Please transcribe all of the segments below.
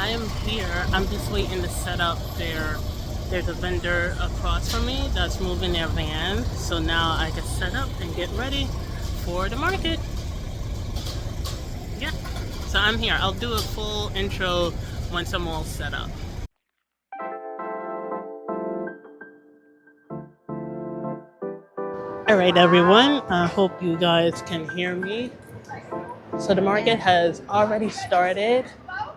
I am here. I'm just waiting to set up there's a vendor across from me that's moving their van. So now I can set up and get ready for the market. Yeah. So I'm here. I'll do a full intro once I'm all set up. All right, everyone. I hope you guys can hear me. So the market has already started.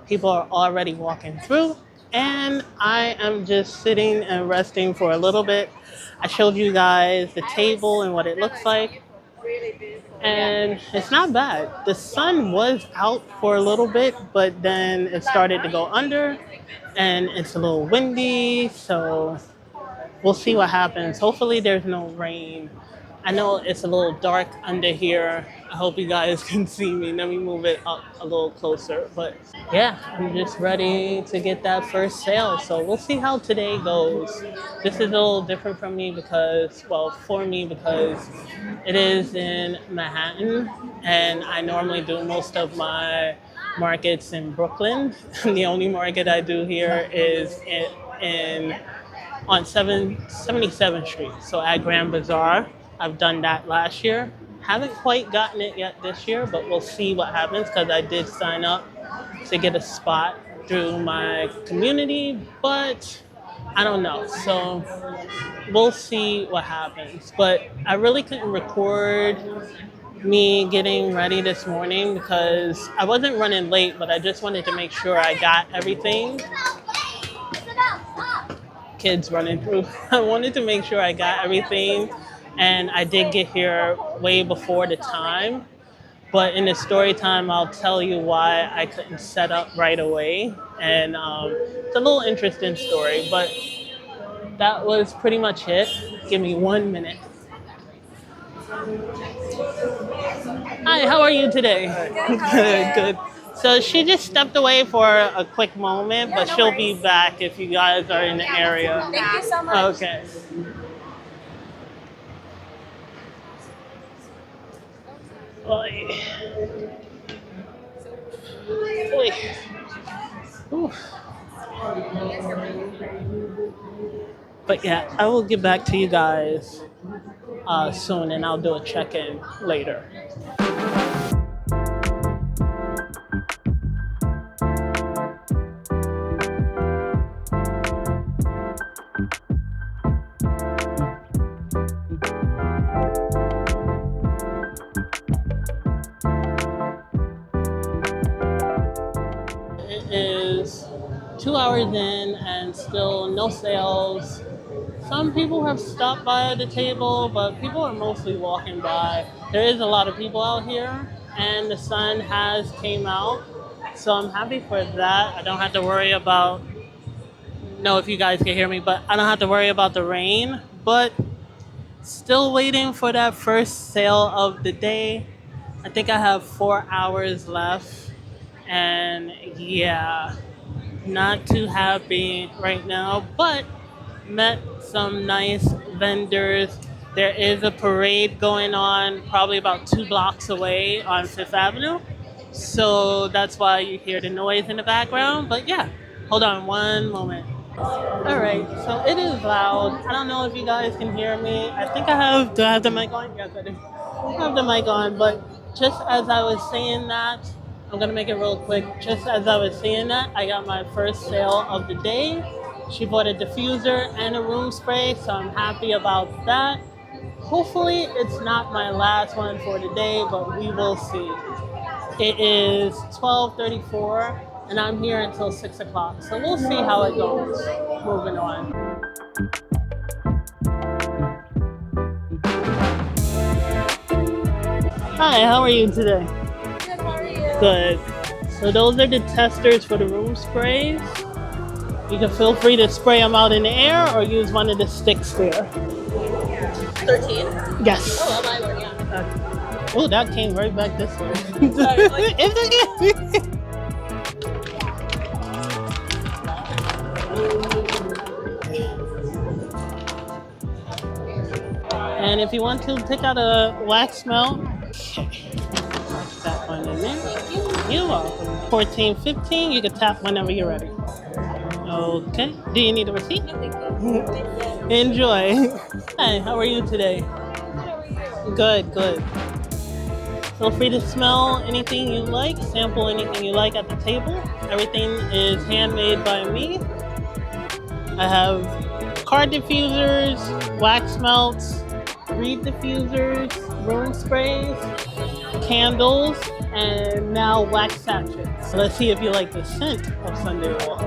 People are already walking through, and I am just sitting and resting for a little bit. I showed you guys the table and what it looks like, and it's not bad. The sun was out for a little bit, but then it started to go under, and it's a little windy, so we'll see what happens. Hopefully, there's no rain. I know it's a little dark under here. I hope you guys can see me. Let me move it up a little closer. But yeah, I'm just ready to get that first sale. So we'll see how today goes. This is a little different from me because, well, for me because it is in Manhattan and I normally do most of my markets in Brooklyn. The only market I do here is in on 77th Street, so at Grand Bazaar. I've done that last year. Haven't quite gotten it yet this year, but we'll see what happens because I did sign up to get a spot through my community, but I don't know. So we'll see what happens. But I really couldn't record me getting ready this morning because I wasn't running late, but I just wanted to make sure I got everything. Kids running through. I wanted to make sure I got everything, and I did get here way before the time. But in the story time, I'll tell you why I couldn't set up right away, and it's a little interesting story. But that was pretty much it. Give me 1 minute. Hi, how are you today? Good, how are you? Good. So she just stepped away for a quick moment, but no she'll be worries. back if you guys are in the area. Thank you so much. Okay. Oy. Oy. Ooh. But yeah, I will get back to you guys soon, and I'll do a check-in later. It is 2 hours in and still no sales. Some people have stopped by the table, but people are mostly walking by. There is a lot of people out here, and the sun has came out, so I'm happy for that. I don't have to worry about, know if you guys can hear me, but I don't have to worry about the rain. But still waiting for that first sale of the day. I think I have 4 hours left, and yeah, not too happy right now, but met some nice vendors. There is a parade going on probably about 2 blocks away on Fifth Avenue. So that's why you hear the noise in the background. But yeah, hold on one moment. All right, so it is loud. I don't know if you guys can hear me. I think do I have the mic on? Yes, I do. I have the mic on, but just as I was saying that, I'm gonna make it real quick. Just as I was saying that, I got my first sale of the day. She bought a diffuser and a room spray, so I'm happy about that. Hopefully it's not my last one for the day, but we will see. It is 12:34 and I'm here until 6 o'clock, so we'll see how it goes. Moving on. Hi, how are you today? Good, how are you? Good. So those are the testers for the room sprays. You can feel free to spray them out in the air or use one of the sticks there. 13? Yes. Oh, well, I would, yeah. Oh, that came right back this way. Sorry, like- It's okay. And if you want to pick out a wax melt, that one in there. You're welcome. 14.15. You can tap whenever you're ready. Okay. Do you need a receipt? No, thank you. Thank you. Enjoy. Hi, how are you today? How are you? Good, good. Feel free to smell anything you like, sample anything you like at the table. Everything is handmade by me. I have card diffusers, wax melts, reed diffusers, room sprays, candles, and now wax sachets. So let's see if you like the scent of Sunday Walk.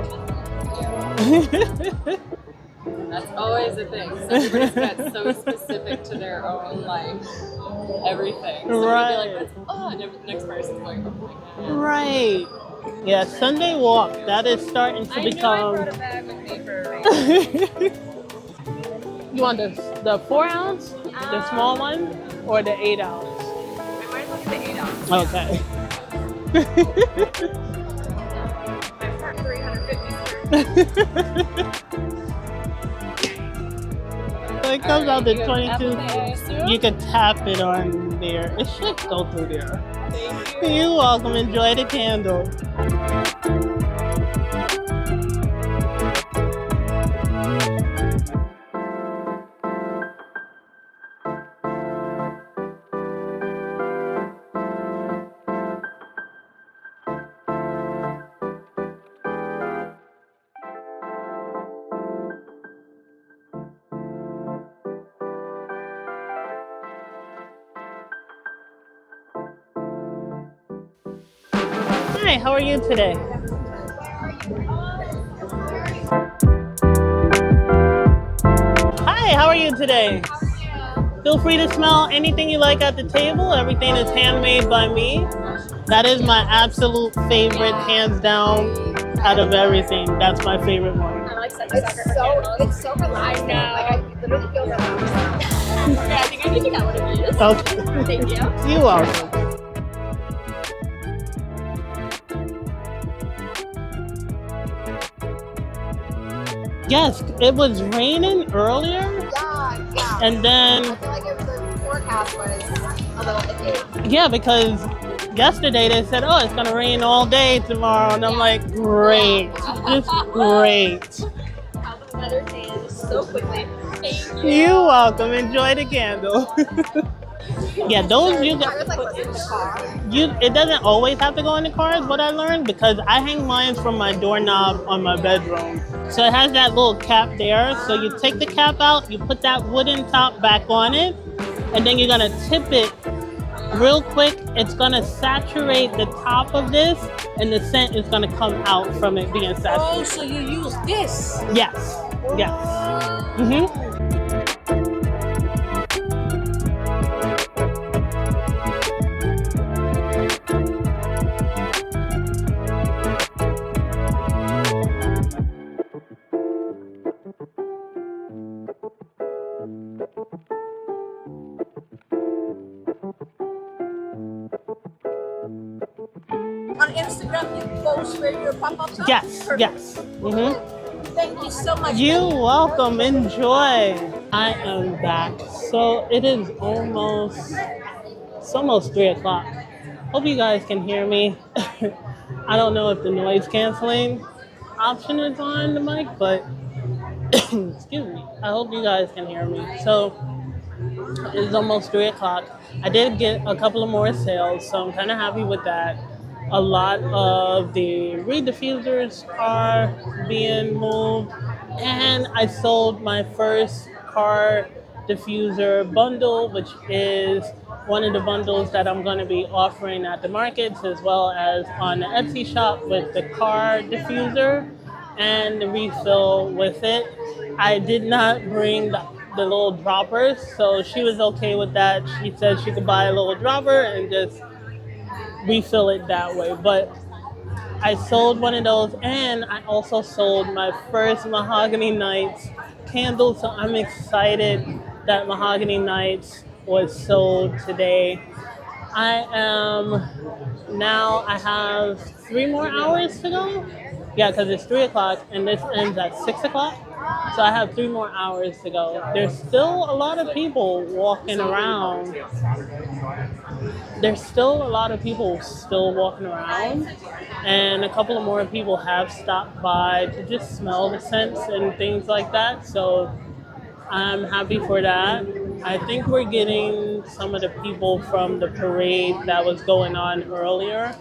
That's always a thing. Everybody's got so specific to their own, like, everything. So Right. Like, and the next person's like, oh my God. Right. Yeah, Sunday Walk, that is starting to I knew I become... brought a bag with me for a reason. You want the 4 ounce, the small one, or the 8 ounce? I might as well get the 8 ounce. Okay. I've heard 350. So it comes out to You have 22. apple mayo syrup? You can tap it on there. It should go through there. Thank you. You're welcome. Enjoy the candle. Hi, how are you today? Hi, how are you today? Feel free to smell anything you like at the table. Everything is handmade by me. That is my absolute favorite, hands down, out of everything. That's my favorite one. I like it's so relaxing. I know. Like, I literally feel relaxed. Yeah, I think I need to get one of these. Okay. Thank you. You're welcome. Yes, it was raining earlier, Yeah. and then I feel like the forecast was a little iffy. yeah, because yesterday they said, oh, it's gonna rain all day tomorrow, and I'm like, great, just great. How the weather changes so quickly. Thank you. You're welcome. Enjoy the candle. Yeah, those you I got. was like, was it in the car? It doesn't always have to go in the car, is what I learned, because I hang mine from my doorknob on my bedroom. So it has that little cap there. So you take the cap out, you put that wooden top back on it, and then you're gonna tip it real quick. It's gonna saturate the top of this, and the scent is gonna come out from it being saturated. Oh, so you use this? Yes, yes. Mm-hmm. On Instagram, you post where your pop-up shop? Yes, Perfect. yes. Mm-hmm. Thank you so much. You're welcome. Enjoy. I am back. So it's almost 3 o'clock. Hope you guys can hear me. I don't know if the noise canceling option is on the mic, but excuse me. I hope you guys can hear me. So it's almost 3 o'clock. I did get a couple of more sales, so I'm kind of happy with that. A lot of the reed diffusers are being moved, and I sold my first car diffuser bundle, which is one of the bundles that I'm going to be offering at the markets, as well as on the Etsy shop, with the car diffuser and the refill with it. I did not bring the little droppers, so she was okay with that. She said she could buy a little dropper and just refill it that way. But I sold one of those, and I also sold my first Mahogany Nights candle, so I'm excited that Mahogany Nights was sold today. I have 3 more hours to go. Yeah, because it's 3 o'clock and this ends at 6 o'clock. So I have 3 more hours to go. There's still a lot of people walking around there's still a lot of people still walking around, and a couple of more people have stopped by to just smell the scents and things like that. So I'm happy for that. I think we're getting some of the people from the parade that was going on earlier.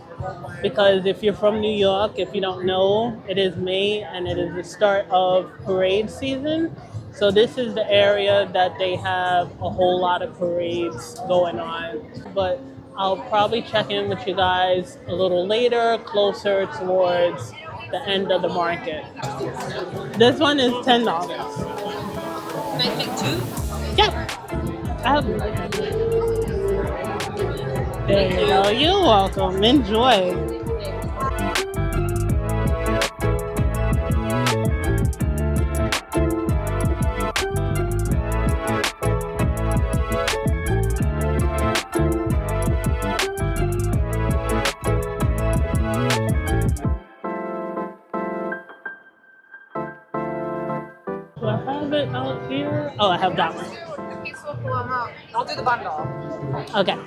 Because if you're from New York, if you don't know, it is May and it is the start of parade season. So this is the area that they have a whole lot of parades going on. But I'll probably check in with you guys a little later, closer towards the end of the market. This one is $10. Can I take two? Yep. There you go. You're welcome. Enjoy. Do I have it out here? Oh, I have that one. I'll do the bundle. Okay.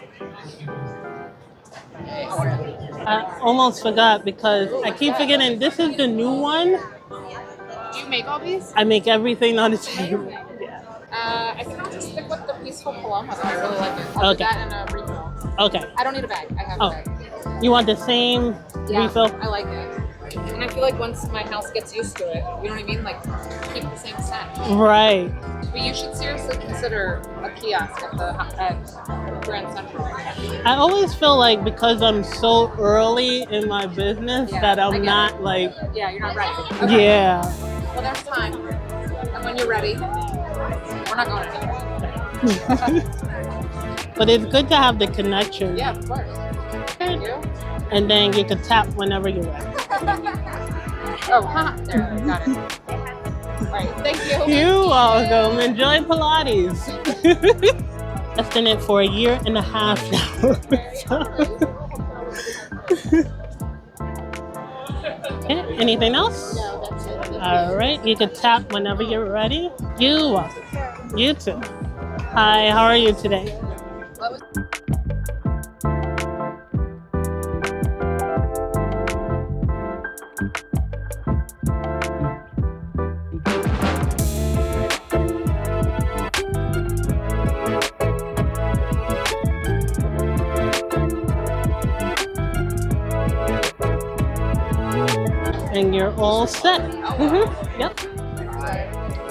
I almost forgot because I keep forgetting this is the new one. Do you make all these? I make everything on the table. Yeah. I think I'll just stick with the Peaceful Paloma. I really like it. I'll do Okay. that in a refill. Okay. I don't need a bag. I have Oh. a bag. You want the same Yeah, refill? I like it. And I feel like once my house gets used to it, you know what I mean? Like, keep the same scent. Right. But you should seriously consider a kiosk at Grand Central. I always feel like because I'm so early in my business Yeah, that I I'm get not it. like, Yeah, you're not ready. Okay. yeah. Well, there's time. And when you're ready, we're not going anywhere. But it's good to have the connection. Yeah, of course. Thank you. And then you can tap whenever you're ready. Oh, there, got it. All right, thank you. You're welcome. Enjoy Pilates. That's been it for a year and a half now. Okay, anything else? No, that's it. All right, you can tap whenever you're ready. You're welcome. You too. Hi, how are you today? What was- And you're all set. Yep.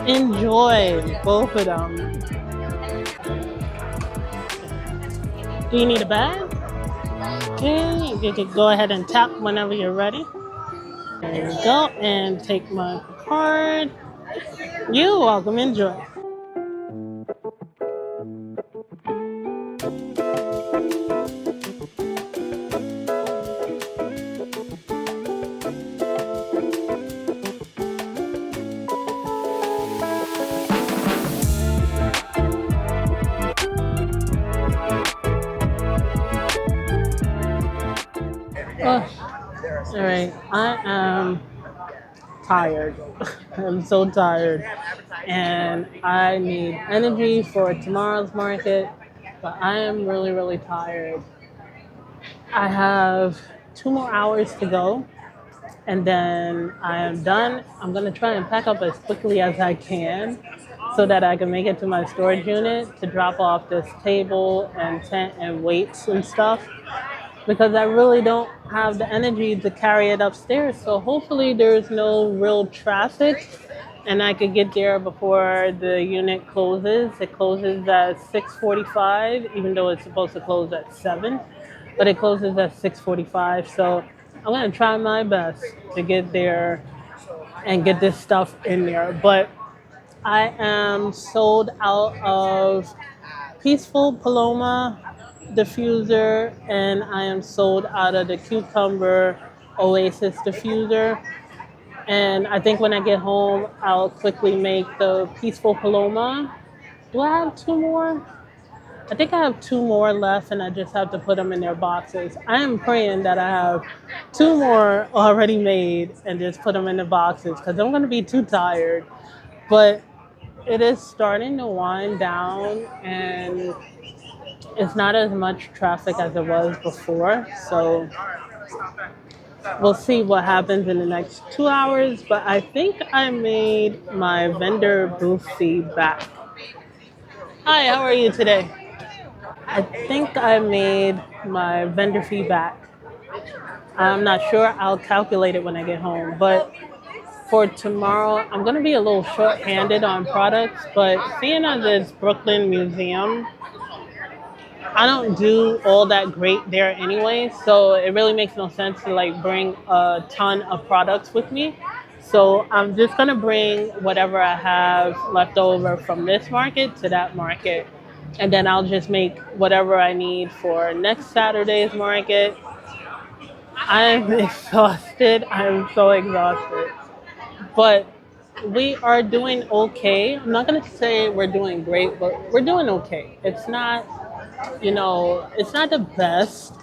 Enjoy both of them. Do you need a bag? Okay, you can go ahead and tap whenever you're ready. There you go, and take my card. You're welcome. Enjoy. All right, I am tired. I'm so tired, and I need energy for tomorrow's market. But I am really, really tired. I have 2 more hours to go, and then I am done. I'm gonna try and pack up as quickly as I can, so that I can make it to my storage unit to drop off this table and tent and weights and stuff. Because I really don't have the energy to carry it upstairs. So hopefully there's no real traffic and I could get there before the unit closes. It closes at 6:45, even though it's supposed to close at 7, but it closes at 6:45. So I'm gonna try my best to get there and get this stuff in there. But I am sold out of Peaceful Paloma diffuser, and I am sold out of the Cucumber Oasis diffuser. And I think when I get home, I'll quickly make the Peaceful Paloma. Do I have 2 more? I think I have 2 more left, and I just have to put them in their boxes. I am praying that I have 2 more already made and just put them in the boxes because I'm going to be too tired. But it is starting to wind down, and it's not as much traffic as it was before. So we'll see what happens in the next 2 hours. But I think I made my vendor booth fee back. Hi, how are you today? I think I made my vendor fee back. I'm not sure. I'll calculate it when I get home. But for tomorrow, I'm going to be a little short-handed on products. But seeing as it's Brooklyn Museum, I don't do all that great there anyway. So it really makes no sense to like bring a ton of products with me. So I'm just going to bring whatever I have left over from this market to that market. And then I'll just make whatever I need for next Saturday's market. I'm exhausted. I'm so exhausted. But we are doing okay. I'm not going to say we're doing great, but we're doing okay. It's not, it's not the best,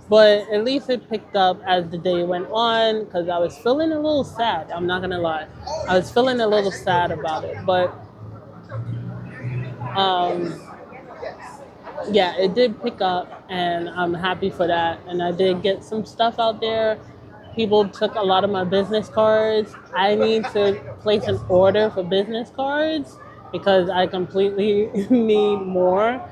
but at least it picked up as the day went on because I was feeling a little sad. I'm not going to lie. I was feeling a little sad about it. But um, yeah, it did pick up, and I'm happy for that. And I did get some stuff out there. People took a lot of my business cards. I need to place an order for business cards because I completely need more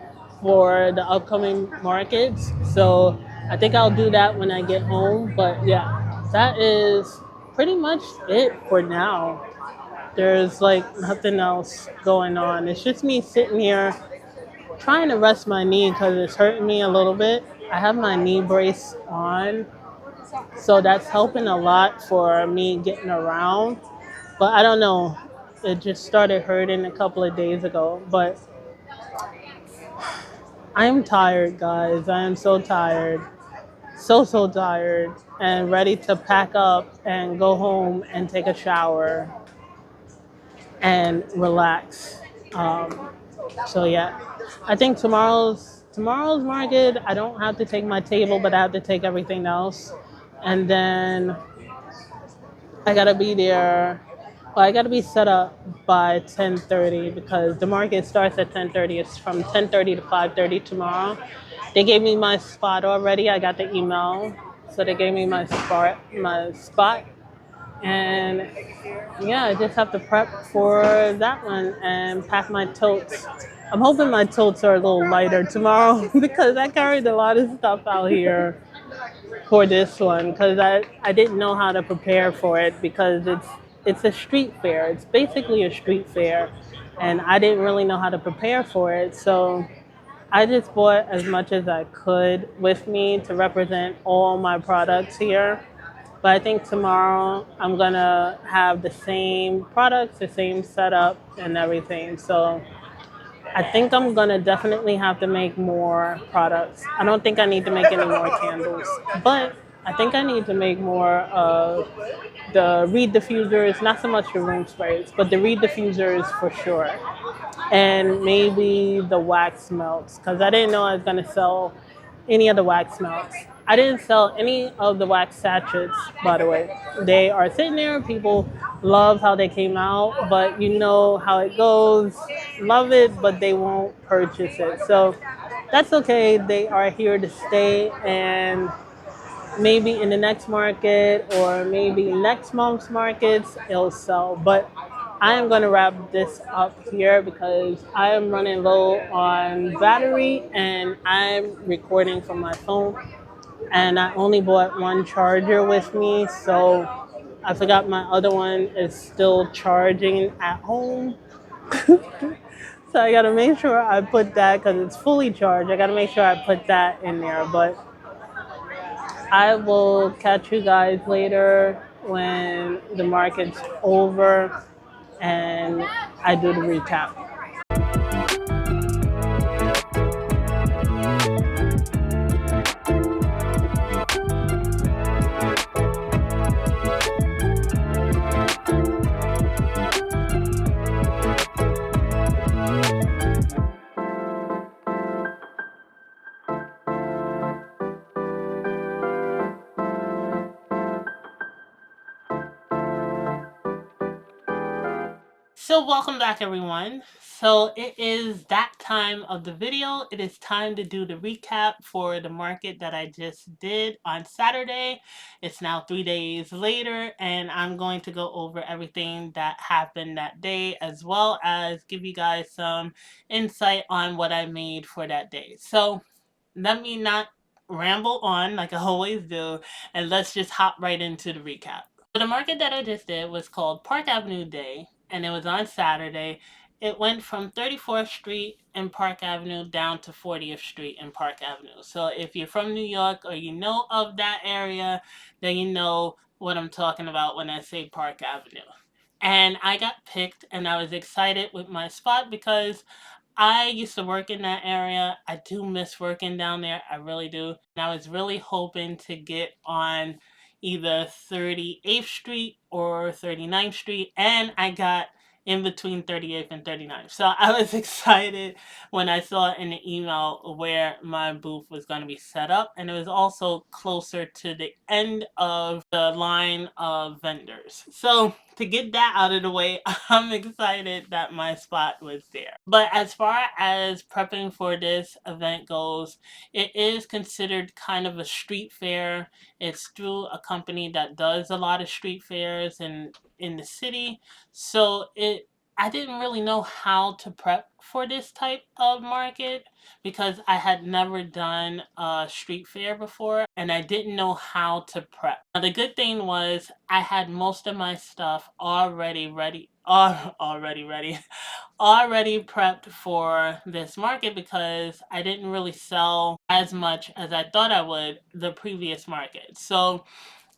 for the upcoming markets. So I think I'll do that when I get home. But yeah, that is pretty much it for now. There's like nothing else going on. It's just me sitting here trying to rest my knee because it's hurting me a little bit. I have my knee brace on, so that's helping a lot for me getting around. But I don't know. It just started hurting a couple of days ago. But I'm tired, guys. I am so tired. So tired. And ready to pack up and go home and take a shower and relax. So yeah, I think tomorrow's market, I don't have to take my table, but I have to take everything else. And then I gotta be there. Well, I gotta be set up by 10:30 because the market starts at 10:30. It's from 10:30 to 5:30 tomorrow. They gave me my spot already. I got the email, so they gave me my spot, and yeah, I just have to prep for that one and pack my totes. I'm hoping my totes are a little lighter tomorrow because I carried a lot of stuff out here for this one because I didn't know how to prepare for it because it's a street fair. It's basically a street fair, and I didn't really know how to prepare for it. So I just bought as much as I could with me to represent all my products here. But I think tomorrow I'm gonna have the same products, the same setup, and everything. So I think I'm gonna definitely have to make more products. I don't think I need to make any more candles, but I think I need to make more of the reed diffusers, not so much the room sprays, but the reed diffusers for sure. And maybe the wax melts, because I didn't know I was gonna sell any of the wax melts. I didn't sell any of the wax sachets, by the way. They are sitting there. People love how they came out, but you know how it goes. Love it, but they won't purchase it. So that's okay. They are here to stay, and maybe in the next market or maybe next month's markets, it'll sell. But I am going to wrap this up here because I am running low on battery and I'm recording from my phone. And I only bought one charger with me, so I forgot my other one is still charging at home. So I gotta make sure I put that because it's fully charged. I gotta make sure I put that in there. But I will catch you guys later when the market's over and I do the recap. So welcome back everyone. So it is that time of the video. It is time to do the recap for the market that I just did on Saturday. It's now 3 days later and I'm going to go over everything that happened that day as well as give you guys some insight on what I made for that day. So let me not ramble on like I always do and let's just hop right into the recap. So the market that I just did was called Park Avenue Day, and it was on Saturday. It went from 34th Street and Park Avenue down to 40th Street and Park Avenue. So if you're from New York or you know of that area, then you know what I'm talking about when I say Park Avenue. And I got picked, and I was excited with my spot because I used to work in that area. I do miss working down there. I really do. And I was really hoping to get on either 38th Street or 39th Street. And I got in between 38th and 39th. So I was excited when I saw in the email where my booth was going to be set up. And it was also closer to the end of the line of vendors. So to get that out of the way, I'm excited that my spot was there. But as far as prepping for this event goes, it is considered kind of a street fair. It's through a company that does a lot of street fairs in the city. So I didn't really know how to prep for this type of market because I had never done a street fair before and I didn't know how to prep. Now, the good thing was I had most of my stuff already ready, already prepped for this market because I didn't really sell as much as I thought I would the previous market. So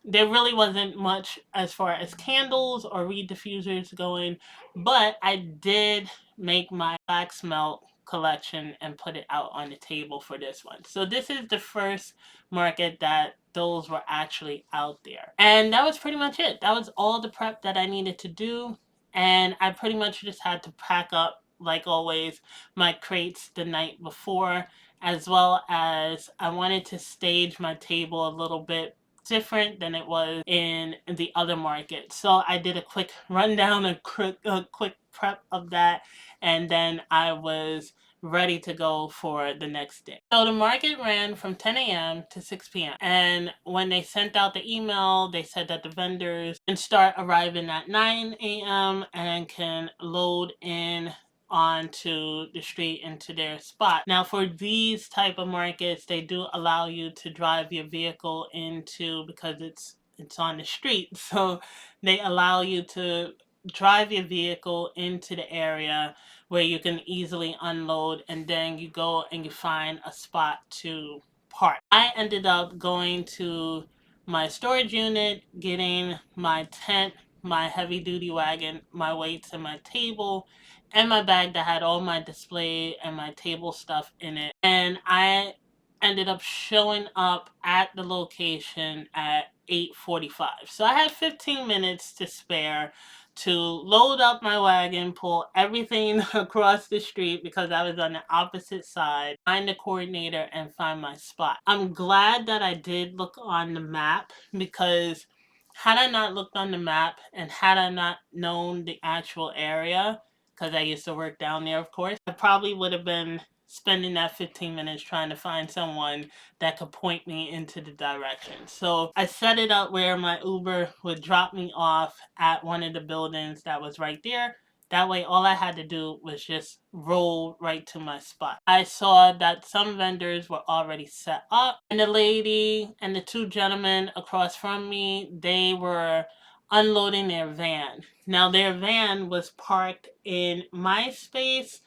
there really wasn't much as far as candles or reed diffusers going, but I did make my wax melt collection and put it out on the table for this one. So this is the first market that those were actually out there. And that was pretty much it. That was all the prep that I needed to do. And I pretty much just had to pack up, like always, my crates the night before, as well as I wanted to stage my table a little bit different than it was in the other market. So I did a quick rundown, a quick prep of that, and then I was ready to go for the next day. So the market ran from 10 a.m. to 6 p.m. And when they sent out the email, they said that the vendors can start arriving at 9 a.m. and can load in onto the street into their spot. Now for these type of markets, they do allow you to drive your vehicle into, because it's on the street, so they allow you to drive your vehicle into the area where you can easily unload and then you go and you find a spot to park. I ended up going to my storage unit, getting my tent, my heavy duty wagon, my weights and my table, and my bag that had all my display and my table stuff in it. And I ended up showing up at the location at 8:45. So I had 15 minutes to spare to load up my wagon, pull everything across the street because I was on the opposite side, find the coordinator, and find my spot. I'm glad that I did look on the map because had I not looked on the map and had I not known the actual area, because I used to work down there, of course, I probably would have been spending that 15 minutes trying to find someone that could point me into the direction. So I set it up where my Uber would drop me off at one of the buildings that was right there. That way, all I had to do was just roll right to my spot. I saw that some vendors were already set up, and the lady and the two gentlemen across from me, they were unloading their van. Now, their van was parked in my space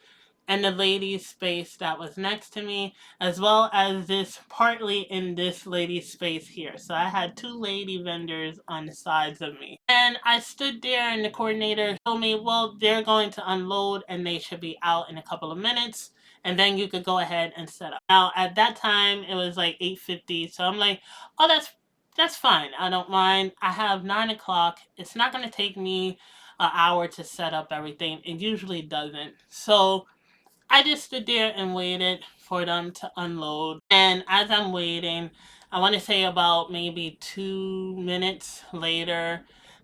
and the lady's space that was next to me, as well as this partly in this lady's space here. So I had two lady vendors on the sides of me. And I stood there and the coordinator told me, well, they're going to unload and they should be out in a couple of minutes. And then you could go ahead and set up. Now at that time it was like 8:50. So I'm like, oh, that's fine. I don't mind. I have 9 o'clock. It's not going to take me an hour to set up everything. It usually doesn't. So I just stood there and waited for them to unload. And as I'm waiting, I want to say about maybe 2 minutes later,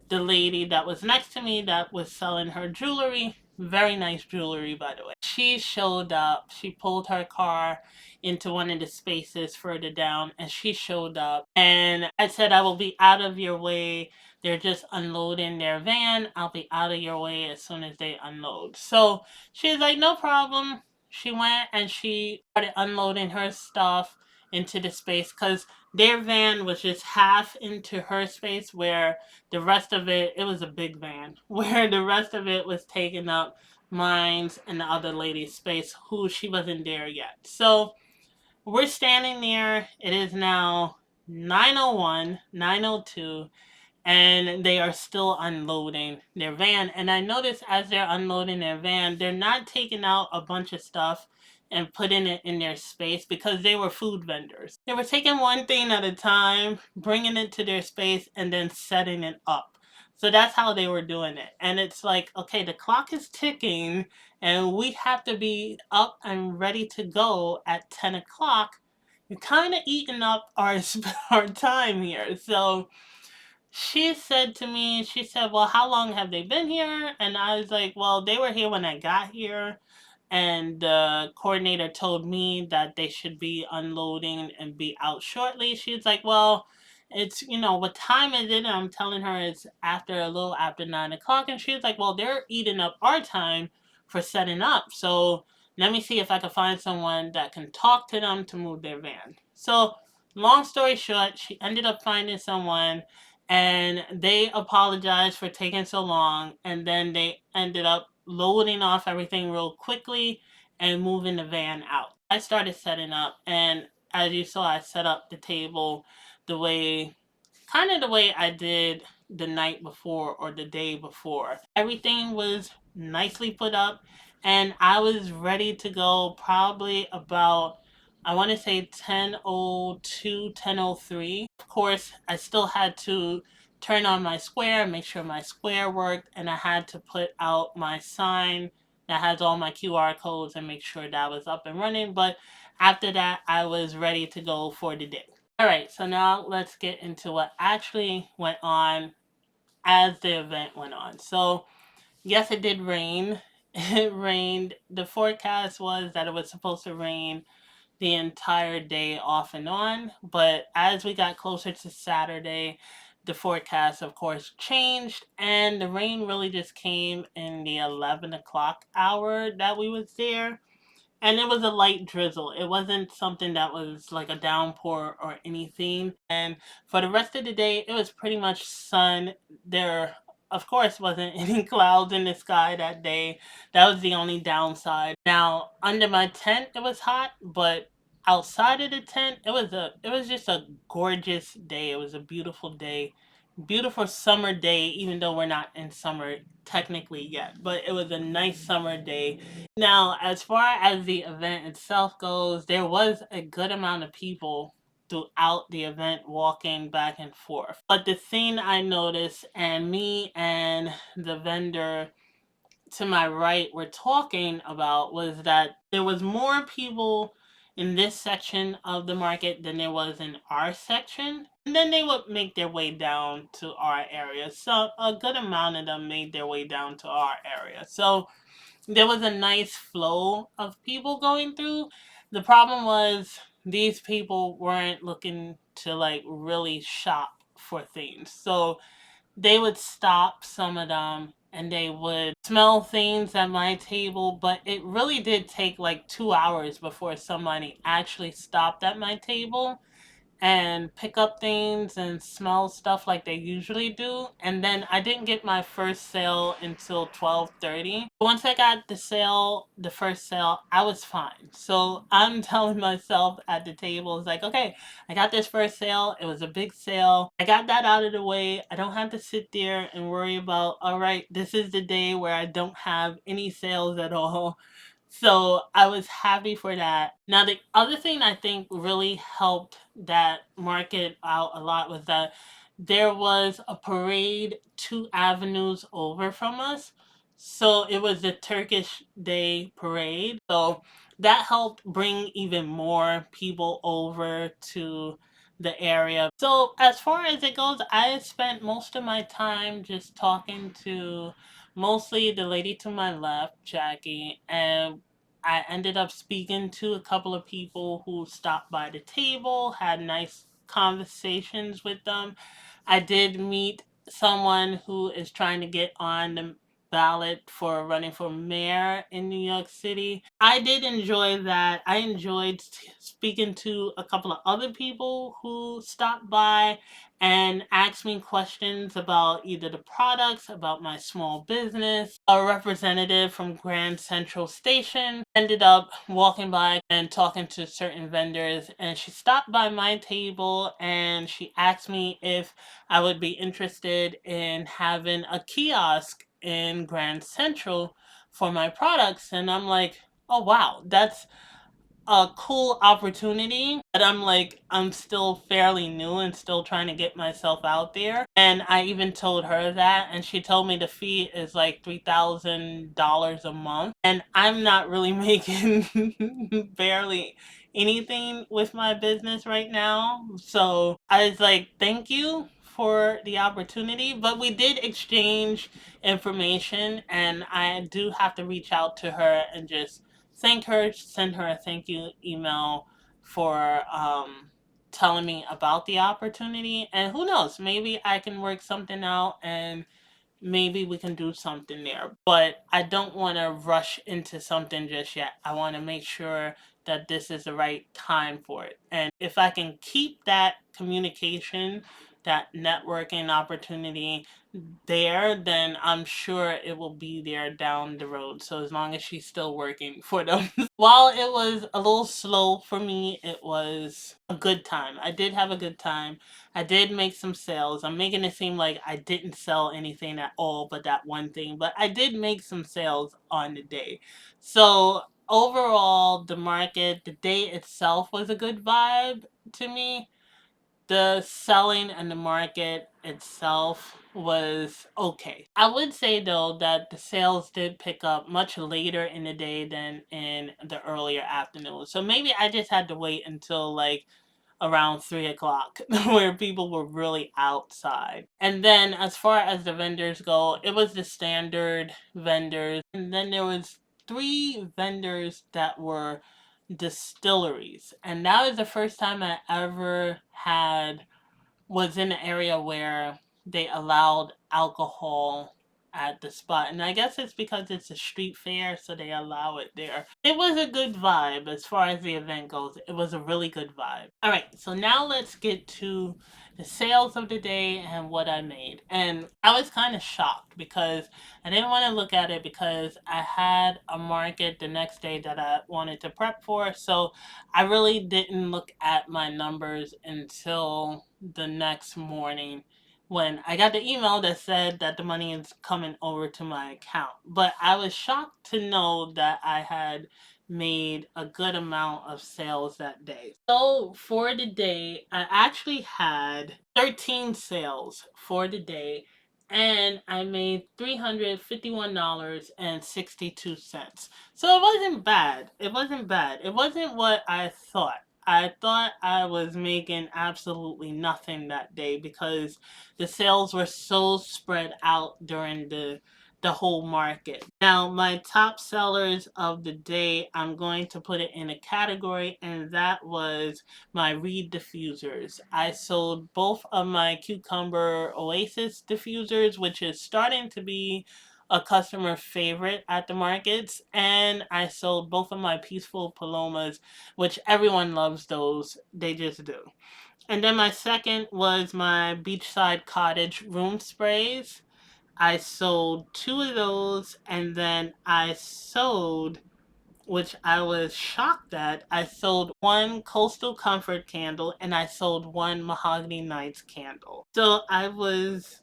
the lady that was next to me that was selling her jewelry, very nice jewelry, by the way, she showed up. She pulled her car into one of the spaces further down, and she showed up. And I said, I will be out of your way. They're just unloading their van. I'll be out of your way as soon as they unload. So she's like, no problem. She went and she started unloading her stuff into the space because their van was just half into her space, where the rest of it, it was a big van, where the rest of it was taking up mine's and the other lady's space, who she wasn't there yet. So we're standing there. It is now 9:01, 9:02, and they are still unloading their van. And I noticed as they're unloading their van, they're not taking out a bunch of stuff and putting it in their space, because they were food vendors. They were taking one thing at a time, bringing it to their space, and then setting it up. So that's how they were doing it. And it's like, okay, the clock is ticking and we have to be up and ready to go at 10 o'clock. You're kind of eating up our, our time here. So she said to me, she said, well, how long have they been here? And I was like, well, they were here when I got here. And the coordinator told me that they should be unloading and be out shortly. She's like, well, it's, what time is it? And I'm telling her it's after, a little after 9 o'clock. And she's like, well, they're eating up our time for setting up. So let me see if I can find someone that can talk to them to move their van. So long story short, she ended up finding someone, and they apologized for taking so long, and then they ended up loading off everything real quickly and moving the van out. I started setting up, and as you saw, I set up the table the way, kind of the way I did the night before or the day before. Everything was nicely put up, and I was ready to go probably about, I want to say 10:02, 10:03. Of course, I still had to turn on my square, make sure my square worked, and I had to put out my sign that has all my QR codes and make sure that was up and running. But after that, I was ready to go for the day. All right, so now let's get into what actually went on as the event went on. So, yes, it did rain. It rained. The forecast was that it was supposed to rain the entire day off and on, but as we got closer to Saturday, the forecast, of course, changed, and the rain really just came in the 11 o'clock hour that we was there. And it was a light drizzle. It wasn't something that was like a downpour or anything. And for the rest of the day, it was pretty much sun. There, of course, wasn't any clouds in the sky that day. That was the only downside. Now, under my tent, it was hot, but outside of the tent, it was just a gorgeous day. It was a beautiful day. Beautiful summer day, even though we're not in summer technically yet, but it was a nice summer day. Now, as far as the event itself goes, there was a good amount of people throughout the event walking back and forth. But the thing I noticed, and me and the vendor to my right were talking about, was that there was more people in this section of the market than there was in our section. And then they would make their way down to our area. So a good amount of them made their way down to our area. So there was a nice flow of people going through. The problem was these people weren't looking to like really shop for things. So they would stop, some of them, and they would smell things at my table, but it really did take like 2 hours before somebody actually stopped at my table and pick up things and smell stuff like they usually do. And then I didn't get my first sale until 12:30. Once I got the first sale, I was fine. So I'm telling myself at the table, it's like, okay, I got this first sale. It was a big sale. I got that out of the way. I don't have to sit there and worry about, all right, this is the day where I don't have any sales at all. So I was happy for that. Now, the other thing I think really helped that market out a lot was that there was a parade 2 avenues over from us. So it was the Turkish Day parade. So that helped bring even more people over to the area. So as far as it goes, I spent most of my time just talking to mostly the lady to my left, Jackie, and I ended up speaking to a couple of people who stopped by the table, had nice conversations with them. I did meet someone who is trying to get on the ballot for running for mayor in New York City. I did enjoy that. I enjoyed speaking to a couple of other people who stopped by and asked me questions about either the products, about my small business. A representative from Grand Central Station ended up walking by and talking to certain vendors, and she stopped by my table and she asked me if I would be interested in having a kiosk in Grand Central for my products. And I'm like, oh wow, that's a cool opportunity. But I'm like, I'm still fairly new and still trying to get myself out there. And I even told her that, and she told me the fee is like $3,000 a month. And I'm not really making barely anything with my business right now. So I was like, thank you for the opportunity. But we did exchange information, and I do have to reach out to her and just thank her, send her a thank you email for telling me about the opportunity. And who knows, maybe I can work something out and maybe we can do something there. But I don't want to rush into something just yet. I want to make sure that this is the right time for it. And if I can keep that communication, that networking opportunity there, then I'm sure it will be there down the road. So as long as she's still working for them. While it was a little slow for me, it was a good time. I did have a good time. I did make some sales. I'm making it seem like I didn't sell anything at all but that one thing, but I did make some sales on the day. So overall, the market, the day itself was a good vibe to me. The selling and the market itself was okay. I would say though that the sales did pick up much later in the day than in the earlier afternoon. So maybe I just had to wait until like around 3 o'clock where people were really outside. And then as far as the vendors go, it was the standard vendors. And then there was three vendors that were distilleries. And that was the first time I ever had was in an area where they allowed alcohol at the spot. And I guess it's because it's a street fair, so they allow it there. It was a good vibe as far as the event goes. It was a really good vibe. All right, so now let's get to the sales of the day and what I made. And I was kind of shocked because I didn't want to look at it because I had a market the next day that I wanted to prep for. So I really didn't look at my numbers until the next morning when I got the email that said that the money is coming over to my account. But I was shocked to know that I had made a good amount of sales that day. So for the day, I actually had 13 sales for the day, and I made $351.62. So it wasn't bad. It wasn't bad. It wasn't what I thought. I thought I was making absolutely nothing that day because the sales were so spread out during the whole market. Now, my top sellers of the day, I'm going to put it in a category, and that was my Reed diffusers. I sold both of my Cucumber Oasis diffusers, which is starting to be a customer favorite at the markets, and I sold both of my Peaceful Palomas, which everyone loves those. They just do. And then my second was my Beachside Cottage room sprays. I sold two of those, and then I sold, which I was shocked at, I sold one Coastal Comfort candle and I sold one Mahogany Nights candle. So I was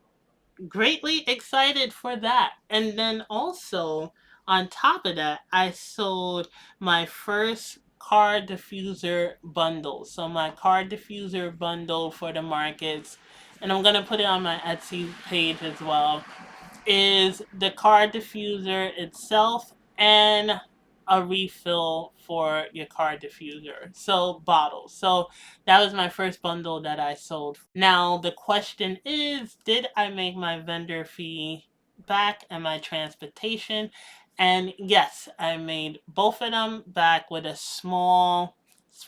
greatly excited for that. And then also, on top of that, I sold my first car diffuser bundle. So my car diffuser bundle for the markets, and I'm gonna put it on my Etsy page as well, is the car diffuser itself and a refill for your car diffuser. So bottles. So that was my first bundle that I sold. Now the question is, did I make my vendor fee back and my transportation? And yes, I made both of them back with a small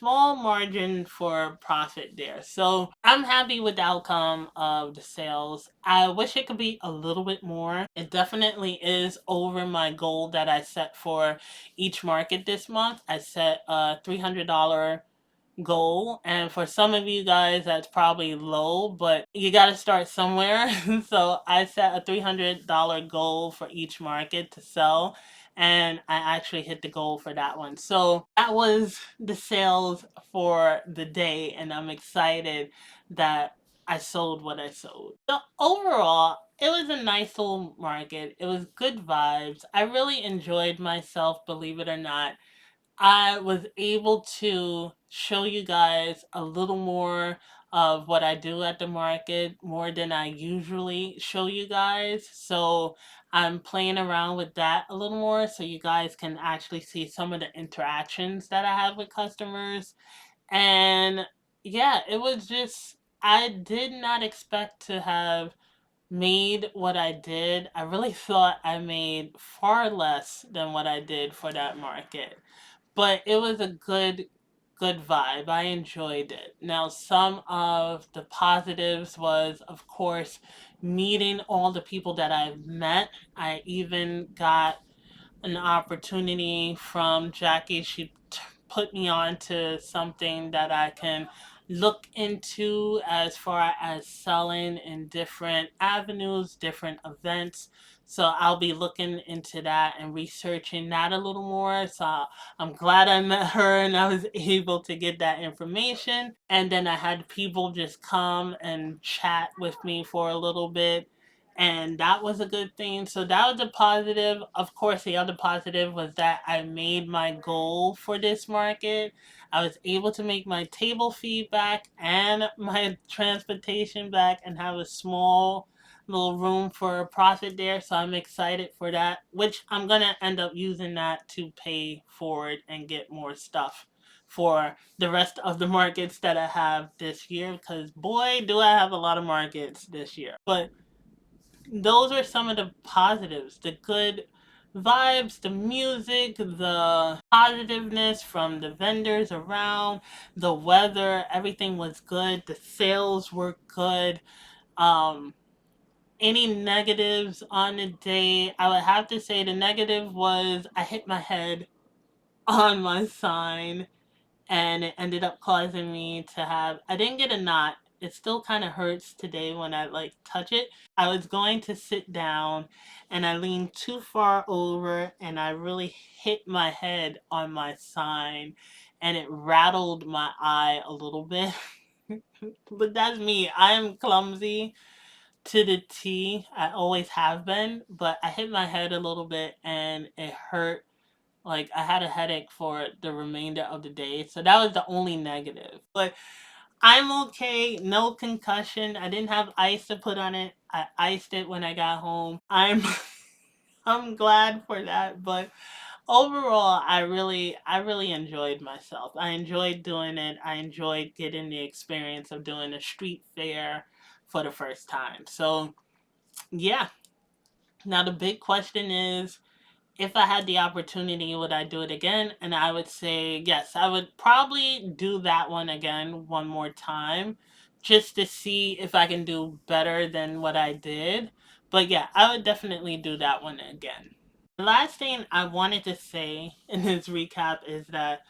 margin for profit there. So I'm happy with the outcome of the sales. I wish it could be a little bit more. It definitely is over my goal that I set for each market this month. I set a $300 goal, and for some of you guys that's probably low, but you got to start somewhere. So I set a $300 goal for each market to sell, and I actually hit the goal for that one. So that was the sales for the day, and I'm excited that I sold what I sold. So overall, it was a nice little market. It was good vibes. I really enjoyed myself, believe it or not. I was able to show you guys a little more of what I do at the market, more than I usually show you guys. So I'm playing around with that a little more so you guys can actually see some of the interactions that I have with customers. And yeah, it was just, I did not expect to have made what I did. I really thought I made far less than what I did for that market, but it was a good vibe. I enjoyed it. Now, some of the positives was, of course, meeting all the people that I've met. I even got an opportunity from Jackie. She put me on to something that I can look into as far as selling in different avenues, different events. So I'll be looking into that and researching that a little more. So I'm glad I met her and I was able to get that information. And then I had people just come and chat with me for a little bit, and that was a good thing. So that was a positive. Of course, the other positive was that I made my goal for this market. I was able to make my table fee back and my transportation back and have a small little room for a profit there. So I'm excited for that, which I'm going to end up using that to pay for it and get more stuff for the rest of the markets that I have this year, because boy, do I have a lot of markets this year. But those are some of the positives, the good vibes, the music, the positiveness from the vendors around, the weather, everything was good. The sales were good. Um, any negatives on the day? I would have to say the negative was I hit my head on my sign, and it ended up causing me to have, I didn't get a knot. It still kind of hurts today when I like touch it. I was going to sit down and I leaned too far over and I really hit my head on my sign, and it rattled my eye a little bit. But that's me. I am clumsy to the T. I always have been, but I hit my head a little bit and it hurt. Like, I had a headache for the remainder of the day. So that was the only negative. But I'm okay. No concussion. I didn't have ice to put on it. I iced it when I got home. I'm glad for that. But overall, I really enjoyed myself. I enjoyed doing it. I enjoyed getting the experience of doing a street fair for the first time. So, yeah. Now the big question is, if I had the opportunity, would I do it again? And I would say yes, I would probably do that one again one more time just to see if I can do better than what I did. But yeah, I would definitely do that one again. The last thing I wanted to say in this recap is that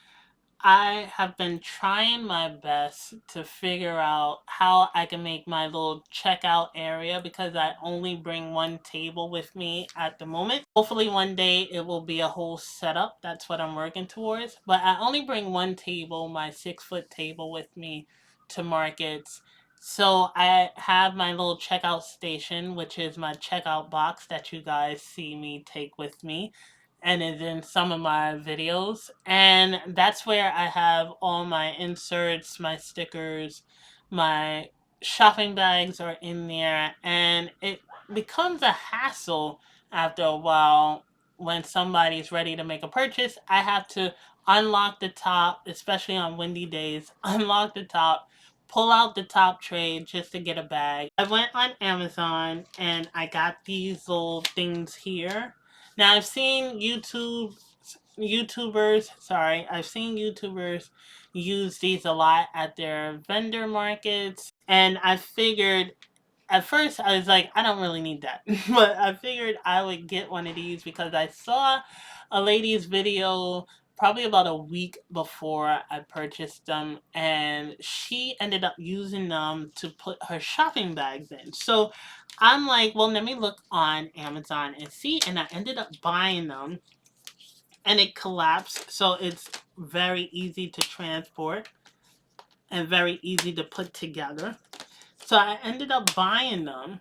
I have been trying my best to figure out how I can make my little checkout area, because I only bring one table with me at the moment. Hopefully, one day it will be a whole setup. That's what I'm working towards. But I only bring one table, my 6 foot table, with me to markets. So I have my little checkout station, which is my checkout box that you guys see me take with me and is in some of my videos. And that's where I have all my inserts, my stickers, my shopping bags are in there. And it becomes a hassle after a while when somebody's ready to make a purchase, I have to unlock the top, especially on windy days, unlock the top, pull out the top tray just to get a bag. I went on Amazon and I got these little things here. Now I've seen YouTubers use these a lot at their vendor markets, and I figured at first I was like, I don't really need that. But I figured I would get one of these because I saw a lady's video probably about a week before I purchased them, and she ended up using them to put her shopping bags in. So I'm like, well, let me look on Amazon and see, and I ended up buying them, and it collapsed, so it's very easy to transport and very easy to put together. So I ended up buying them,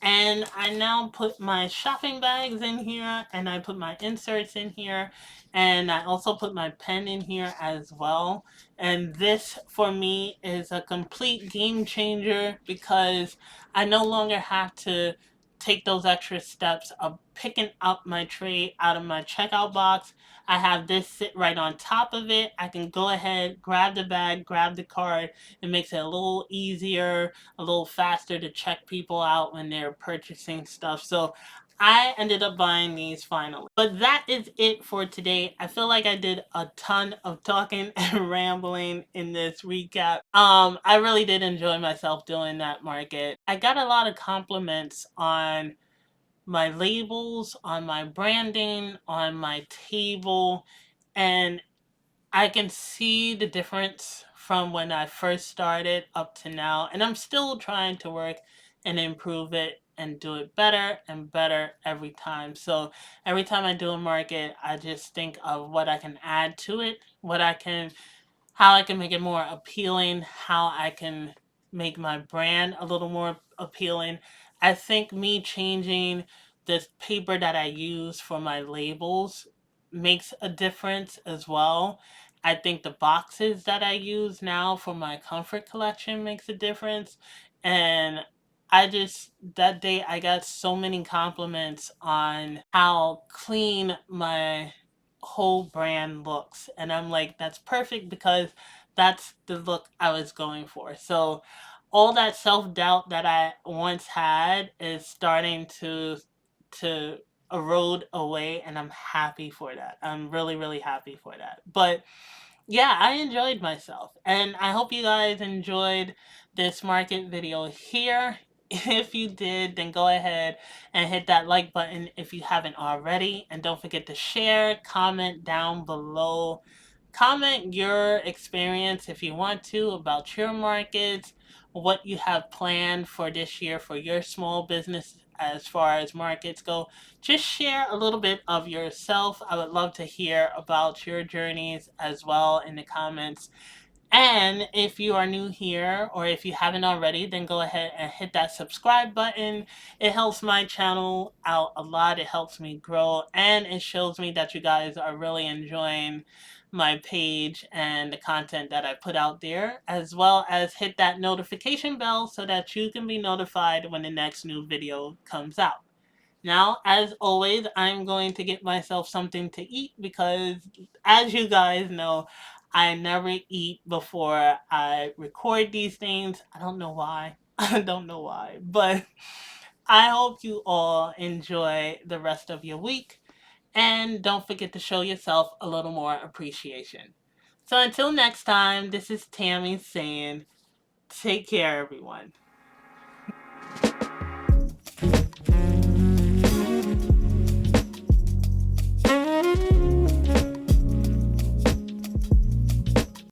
and I now put my shopping bags in here, and I put my inserts in here, and I also put my pen in here as well. And this for me is a complete game changer because I no longer have to take those extra steps of picking up my tray out of my checkout box. I have this sit right on top of it. I can go ahead, grab the bag, grab the card. It makes it a little easier, a little faster to check people out when they're purchasing stuff. So I ended up buying these finally. But that is it for today. I feel like I did a ton of talking and rambling in this recap. I really did enjoy myself doing that market. I got a lot of compliments on my labels, on my branding, on my table, and I can see the difference from when I first started up to now, and I'm still trying to work and improve it and do it better and better every time. So every time I do a market, I just think of what I can add to it, how I can make it more appealing, how I can make my brand a little more appealing. I think me changing this paper that I use for my labels makes a difference as well. I think the boxes that I use now for my comfort collection makes a difference. And that day I got so many compliments on how clean my whole brand looks, and I'm like, that's perfect because that's the look I was going for. So all that self-doubt that I once had is starting to erode away, and I'm happy for that. I'm really, really happy for that. But yeah, I enjoyed myself, and I hope you guys enjoyed this market video here. If you did, then go ahead and hit that like button if you haven't already, and don't forget to share, comment down below. Comment your experience if you want to about your markets, what you have planned for this year for your small business as far as markets go. Just share a little bit of yourself. I would love to hear about your journeys as well in the comments. And if you are new here or if you haven't already, then go ahead and hit that subscribe button. It helps my channel out a lot. It helps me grow, and it shows me that you guys are really enjoying my page and the content that I put out there, as well as hit that notification bell so that you can be notified when the next new video comes out. Now, as always, I'm going to get myself something to eat because, as you guys know, I never eat before I record these things. I don't know why. I don't know why. But I hope you all enjoy the rest of your week. And don't forget to show yourself a little more appreciation. So until next time, this is Tammy saying, take care, everyone.